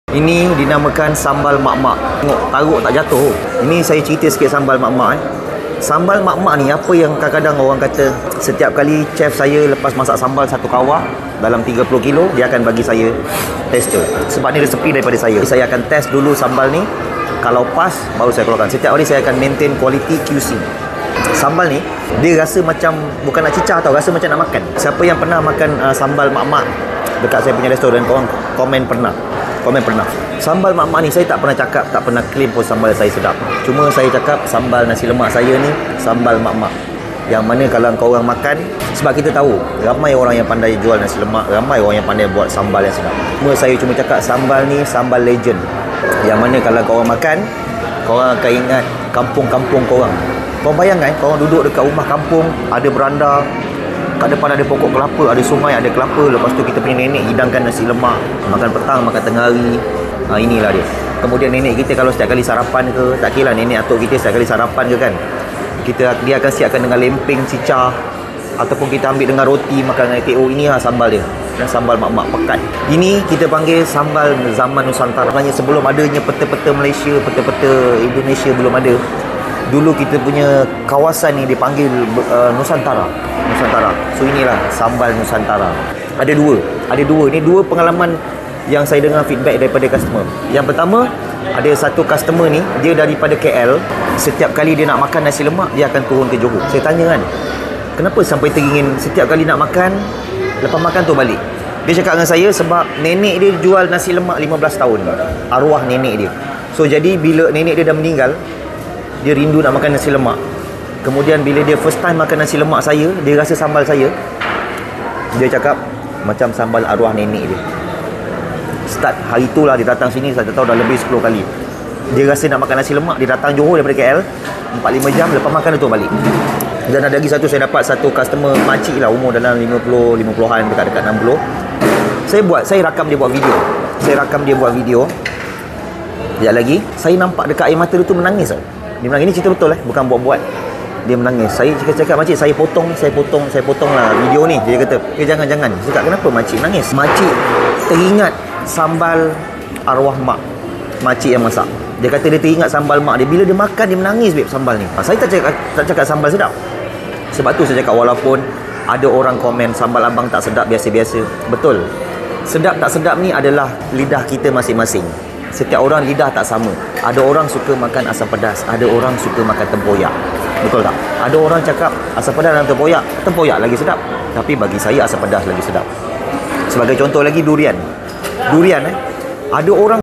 Ini dinamakan sambal mak-mak. Tengok, taruk tak jatuh. Ini saya cerita sikit sambal mak-mak. Sambal mak-mak ni apa yang kadang-kadang orang kata, setiap kali chef saya lepas masak sambal satu kawah dalam 30 kilo, dia akan bagi saya tester. Sebab ni resepi daripada saya. Saya akan test dulu sambal ni. Kalau pas, baru saya keluarkan. Setiap hari saya akan maintain quality QC. Sambal ni, dia rasa macam, bukan nak cicah tau, rasa macam nak makan. Siapa yang pernah makan sambal mak-mak dekat saya punya restoran, korang komen pernah. Sambal mak-mak ni saya tak pernah cakap, tak pernah claim pun sambal saya sedap. Cuma saya cakap sambal nasi lemak saya ni sambal mak-mak. Yang mana kalau korang makan, sebab kita tahu ramai orang yang pandai jual nasi lemak, ramai orang yang pandai buat sambal yang sedap. Saya cuma cakap sambal ni sambal legend. Yang mana kalau korang makan, korang akan ingat kampung-kampung korang. Korang bayangkan korang duduk dekat rumah kampung, ada beranda, kat depan ada pokok kelapa, ada sungai, ada kelapa. Lepas tu kita punya nenek hidangkan nasi lemak, makan petang, makan tengah hari. Inilah dia. Kemudian nenek kita kalau setiap kali sarapan ke, tak kira lah nenek atuk kita setiap kali sarapan ke kan, dia akan siapkan dengan lempeng cicah, ataupun kita ambil dengan roti, makan dengan TO. Ini lah sambal dia. Dan sambal mak-mak pekat. Ini kita panggil sambal zaman Nusantara. Sebenarnya sebelum adanya peta-peta Malaysia, peta-peta Indonesia belum ada, dulu kita punya kawasan ni dipanggil Nusantara. So inilah sambal Nusantara. Ada dua. Ini dua pengalaman yang saya dengar feedback daripada customer. Yang pertama, ada satu customer ni, dia daripada KL. Setiap kali dia nak makan nasi lemak, dia akan turun ke Johor. Saya tanya kan, kenapa sampai teringin setiap kali nak makan, lepas makan tu balik? Dia cakap dengan saya, sebab nenek dia jual nasi lemak 15 tahun. Arwah nenek dia. So jadi bila nenek dia dah meninggal, dia rindu nak makan nasi lemak. Kemudian bila dia first time makan nasi lemak saya, dia rasa sambal saya, dia cakap macam sambal arwah nenek dia. Start hari itulah dia datang sini, saya tak tahu dah lebih 10 kali. Dia rasa nak makan nasi lemak, dia datang Johor daripada KL 4-5 jam, lepas makan dia tu balik. Dan ada lagi saya dapat satu customer makcik lah, umur dalam 50-an, dekat-dekat 60. Saya rakam dia buat video. Sekejap lagi, saya nampak dekat air mata dia tu menangis tau. Dia menangis, ini cerita betul bukan buat-buat. Dia menangis. Saya cakap, makcik, saya potong lah video ni. Dia kata, jangan. Saya cakap, kenapa makcik menangis? Makcik teringat sambal arwah mak, makcik yang masak. Dia kata dia teringat sambal mak dia. Bila dia makan, dia menangis sambal ni. Saya tak cakap sambal sedap. Sebab tu saya cakap, walaupun ada orang komen sambal abang tak sedap, biasa-biasa. Betul. Sedap tak sedap ni adalah lidah kita masing-masing. Setiap orang lidah tak sama. Ada orang suka makan asam pedas, ada orang suka makan tempoyak. Betul tak? Ada orang cakap asam pedas dan tempoyak lagi sedap. Tapi bagi saya asam pedas lagi sedap. Sebagai contoh lagi, durian. Ada orang